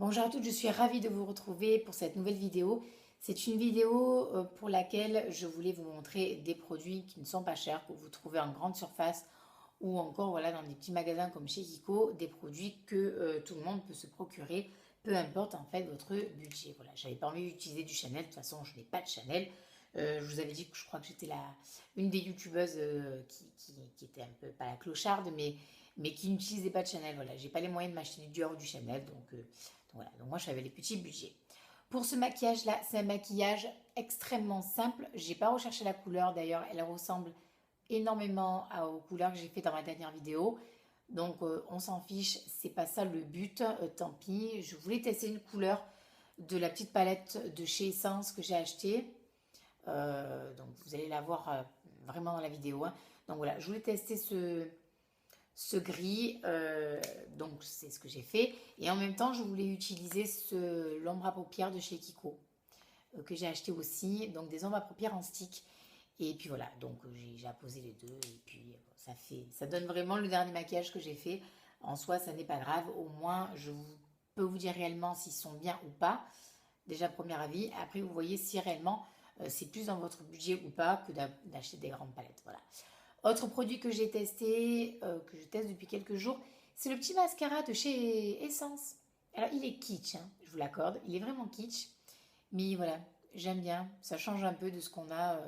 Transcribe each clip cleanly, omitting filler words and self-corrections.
Bonjour à toutes, je suis ravie de vous retrouver pour cette nouvelle vidéo. C'est une vidéo pour laquelle je voulais vous montrer des produits qui ne sont pas chers, que vous trouvez en grande surface ou encore voilà, dans des petits magasins comme chez Kiko, des produits que tout le monde peut se procurer, peu importe en fait votre budget. Voilà, j'avais pas envie d'utiliser du Chanel, de toute façon je n'ai pas de Chanel. Je vous avais dit que je crois que j'étais une des youtubeuses qui était un peu, pas la clocharde, mais qui n'utilisait pas de Chanel. Voilà, j'ai pas les moyens de m'acheter du Dior ou du Chanel, donc voilà, donc moi j'avais les petits budgets. Pour ce maquillage là, c'est un maquillage extrêmement simple. J'ai pas recherché la couleur d'ailleurs, elle ressemble énormément aux couleurs que j'ai fait dans ma dernière vidéo. Donc on s'en fiche, c'est pas ça le but, tant pis. Je voulais tester une couleur de la petite palette de chez Essence que j'ai achetée. Donc vous allez la voir vraiment dans la vidéo, hein. Donc voilà, je voulais tester ce gris, donc c'est ce que j'ai fait. Et en même temps, je voulais utiliser l'ombre à paupières de chez Kiko, que j'ai acheté aussi, donc des ombres à paupières en stick. Et puis voilà, donc j'ai apposé les deux, et puis ça donne vraiment le dernier maquillage que j'ai fait. En soi, ça n'est pas grave, au moins peux vous dire réellement s'ils sont bien ou pas. Déjà, premier avis. Après, vous voyez si réellement c'est plus dans votre budget ou pas que d'acheter des grandes palettes. Voilà. Autre produit que j'ai testé, que je teste depuis quelques jours, c'est le petit mascara de chez Essence. Alors, il est kitsch, hein, je vous l'accorde. Il est vraiment kitsch. Mais voilà, j'aime bien. Ça change un peu de ce qu'on a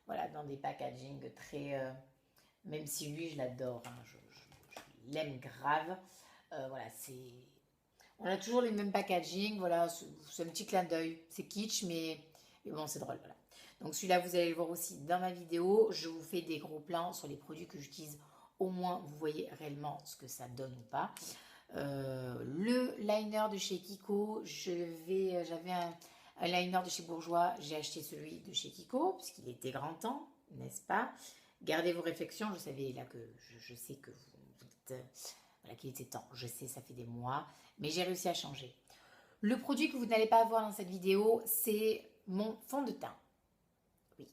voilà, dans des packaging très. Même si lui, je l'adore, hein, je l'aime grave. Voilà, c'est. On a toujours les mêmes packaging. Voilà, c'est un petit clin d'œil. C'est kitsch, mais bon, c'est drôle. Voilà. Donc celui-là, vous allez le voir aussi dans ma vidéo. Je vous fais des gros plans sur les produits que j'utilise. Au moins, vous voyez réellement ce que ça donne ou pas. Le liner de chez Kiko, j'avais un liner de chez Bourjois. J'ai acheté celui de chez Kiko, parce qu'il était grand temps, n'est-ce pas? Gardez vos réflexions. Je savais là que je sais que vous dites voilà, qu'il était temps. Je sais, ça fait des mois, mais j'ai réussi à changer. Le produit que vous n'allez pas voir dans cette vidéo, c'est mon fond de teint. Oui.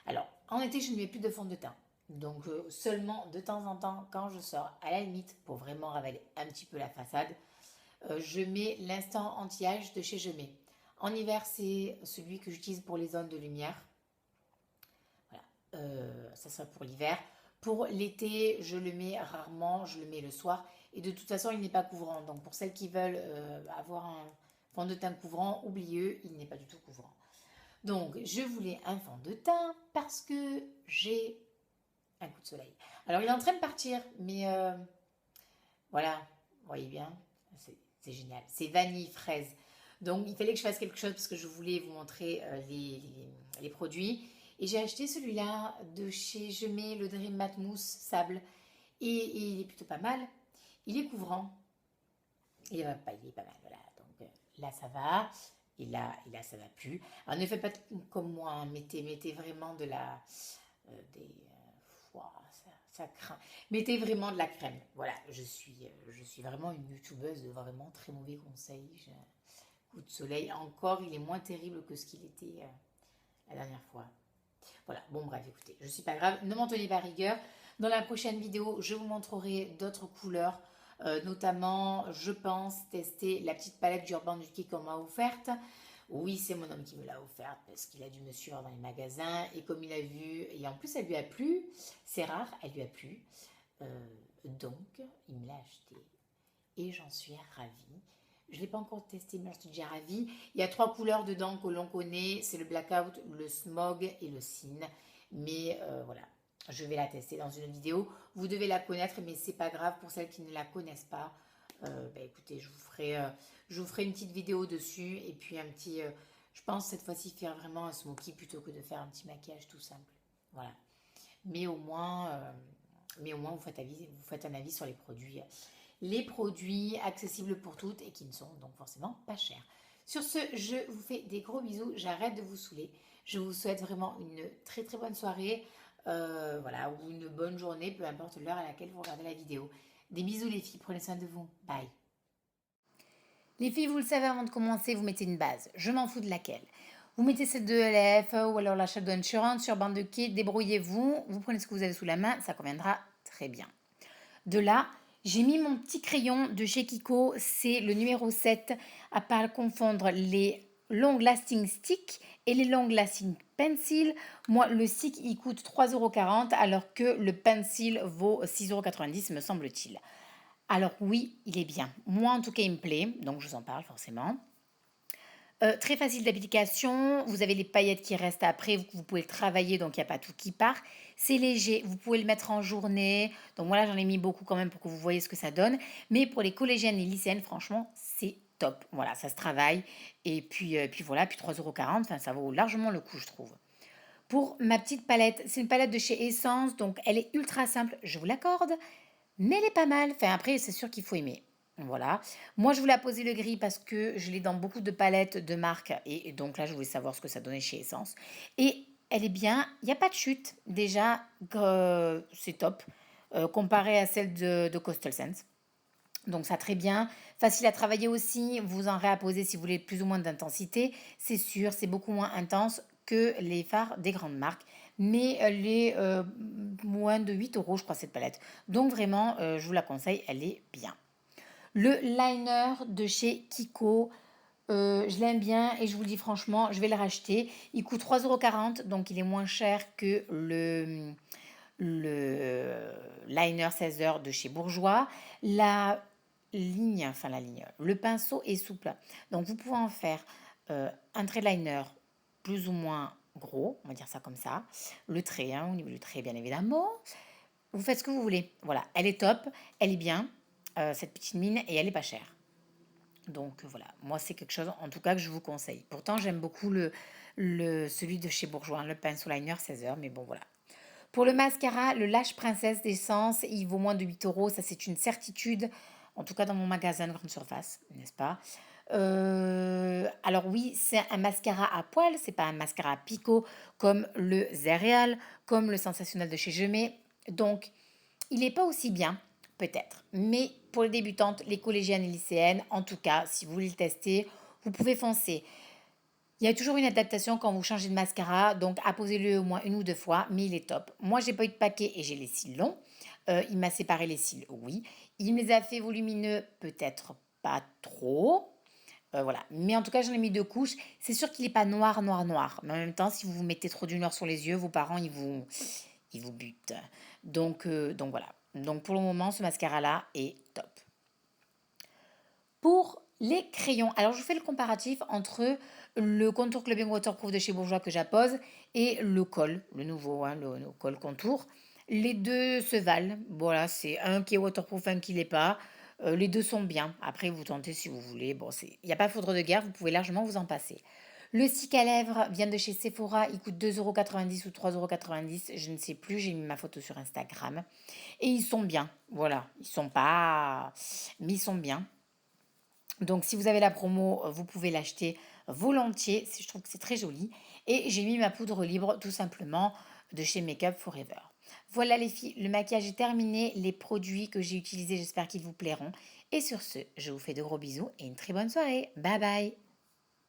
Alors, en été, je ne mets plus de fond de teint. Donc, seulement de temps en temps, quand je sors, à la limite, pour vraiment ravaler un petit peu la façade, je mets l'instant anti-âge de chez Je mets. En hiver, c'est celui que j'utilise pour les zones de lumière. Voilà, ça sera pour l'hiver. Pour l'été, je le mets rarement, je le mets le soir. Et de toute façon, il n'est pas couvrant. Donc, pour celles qui veulent avoir un fond de teint couvrant, oubliez, il n'est pas du tout couvrant. Donc, je voulais un fond de teint parce que j'ai un coup de soleil. Alors, il est en train de partir, mais voilà, vous voyez bien, c'est génial. C'est vanille fraise. Donc, il fallait que je fasse quelque chose parce que je voulais vous montrer les produits. Et j'ai acheté celui-là de chez Je mets le Dream Matte Mousse Sable. Et il est plutôt pas mal. Il est couvrant. Il est pas mal, voilà. Donc là, ça va. Et là, ça va plus. Alors, ne faites pas comme moi, hein. Mettez vraiment de la... ouah, ça craint. Mettez vraiment de la crème. Voilà, je suis vraiment une youtubeuse de vraiment très mauvais conseils. J'ai un coup de soleil. Encore, il est moins terrible que ce qu'il était la dernière fois. Voilà, bon bref, écoutez, je suis pas grave, ne m'en tenez pas rigueur. Dans la prochaine vidéo, je vous montrerai d'autres couleurs, notamment, je pense, tester la petite palette d'Urban Decay qu'on m'a offerte. Oui, c'est mon homme qui me l'a offerte parce qu'il a dû me suivre dans les magasins et comme il a vu, et en plus elle lui a plu, c'est rare, elle lui a plu. Donc, il me l'a acheté et j'en suis ravie. Je ne l'ai pas encore testé, mais je suis déjà ravie. Il y a 3 couleurs dedans que l'on connaît. C'est le Blackout, le Smog et le Sin. Mais voilà, je vais la tester dans une vidéo. Vous devez la connaître, mais c'est pas grave pour celles qui ne la connaissent pas. Écoutez, je vous ferai une petite vidéo dessus. Et puis un petit... je pense cette fois-ci faire vraiment un smoky plutôt que de faire un petit maquillage tout simple. Voilà. Mais au moins, vous faites un avis sur les produits. Les produits accessibles pour toutes et qui ne sont donc forcément pas chers. Sur ce, je vous fais des gros bisous. J'arrête de vous saouler. Je vous souhaite vraiment une très très bonne soirée. Voilà, ou une bonne journée, peu importe l'heure à laquelle vous regardez la vidéo. Des bisous les filles, prenez soin de vous. Bye. Les filles, vous le savez, avant de commencer, vous mettez une base. Je m'en fous de laquelle. Vous mettez cette 2LF ou alors la Shadow Insurance sur bande de quai, débrouillez-vous. Vous prenez ce que vous avez sous la main, ça conviendra très bien. De là, J'ai mis mon petit crayon de chez Kiko, c'est le numéro 7, à pas confondre les Long Lasting Stick et les Long Lasting Pencil. Moi, le stick, il coûte 3,40 € alors que le pencil vaut 6,90 € me semble-t-il. Alors oui, il est bien. Moi, en tout cas, il me plaît, donc je vous en parle forcément. Très facile d'application, vous avez les paillettes qui restent après, vous pouvez le travailler, donc il n'y a pas tout qui part. C'est léger, vous pouvez le mettre en journée. Donc voilà, j'en ai mis beaucoup quand même pour que vous voyez ce que ça donne. Mais pour les collégiennes et lycéennes, franchement, c'est top. Voilà, ça se travaille. Et puis voilà, puis 3,40 €, enfin, ça vaut largement le coup, je trouve. Pour ma petite palette, c'est une palette de chez Essence, donc elle est ultra simple, je vous l'accorde, mais elle est pas mal. Enfin, après, c'est sûr qu'il faut aimer. Voilà. Moi, je voulais poser le gris parce que je l'ai dans beaucoup de palettes de marques. Et donc là, je voulais savoir ce que ça donnait chez Essence. Et elle est bien. Il n'y a pas de chute. Déjà, c'est top. Comparé à celle de Coastal Scents. Donc ça très bien. Facile à travailler aussi. Vous en réapposez si vous voulez plus ou moins d'intensité. C'est sûr, c'est beaucoup moins intense que les fards des grandes marques. Mais elle est moins de 8 € je crois, cette palette. Donc vraiment, je vous la conseille, elle est bien. Le liner de chez Kiko, je l'aime bien et je vous le dis franchement, je vais le racheter. Il coûte 3,40 € donc il est moins cher que le liner 16 heures de chez Bourjois. Le pinceau est souple. Donc vous pouvez en faire un trait de liner plus ou moins gros, on va dire ça comme ça. Le trait, hein, au niveau du trait bien évidemment. Vous faites ce que vous voulez. Voilà, elle est top, elle est bien, cette petite mine, et elle est pas chère. Donc voilà, moi c'est quelque chose en tout cas que je vous conseille. Pourtant j'aime beaucoup celui de chez Bourjois, hein, le pinceau liner 16 heures, mais bon voilà. Pour le mascara, le Lash Princesse d'Essence, il vaut moins de 8 €, ça c'est une certitude, en tout cas dans mon magasin de grande surface, n'est-ce pas? Alors oui, c'est un mascara à poils, c'est pas un mascara à picot comme le Zéréal, comme le Sensationnel de chez Gemay. Donc, il n'est pas aussi bien, peut-être. Mais pour les débutantes, les collégiennes et lycéennes, en tout cas, si vous voulez le tester, vous pouvez foncer. Il y a toujours une adaptation quand vous changez de mascara, donc apposez-le au moins une ou deux fois, mais il est top. Moi, j'ai pas eu de paquet et j'ai les cils longs. Il m'a séparé les cils, oui. Il me les a fait volumineux, peut-être pas trop. Voilà. Mais en tout cas, j'en ai mis deux couches. C'est sûr qu'il n'est pas noir, noir, noir. Mais en même temps, si vous vous mettez trop du noir sur les yeux, vos parents, ils vous butent. Donc voilà. Donc pour le moment, ce mascara-là est top. Pour les crayons, alors je vous fais le comparatif entre le contour Clubbing Waterproof de chez Bourjois que j'appose et le col, le nouveau, hein, le col contour. Les deux se valent. Voilà, c'est un qui est waterproof, un qui l'est pas. Les deux sont bien. Après, vous tentez si vous voulez. Bon, il n'y a pas foudre de guerre, vous pouvez largement vous en passer. Le stick à lèvres vient de chez Sephora. Il coûte 2,90 € ou 3,90 €. Je ne sais plus, j'ai mis ma photo sur Instagram. Et ils sont bien. Voilà, ils sont pas. Mais ils sont bien. Donc, si vous avez la promo, vous pouvez l'acheter volontiers. Je trouve que c'est très joli. Et j'ai mis ma poudre libre, tout simplement, de chez Makeup Forever. Voilà les filles, le maquillage est terminé. Les produits que j'ai utilisés, j'espère qu'ils vous plairont. Et sur ce, je vous fais de gros bisous et une très bonne soirée. Bye bye!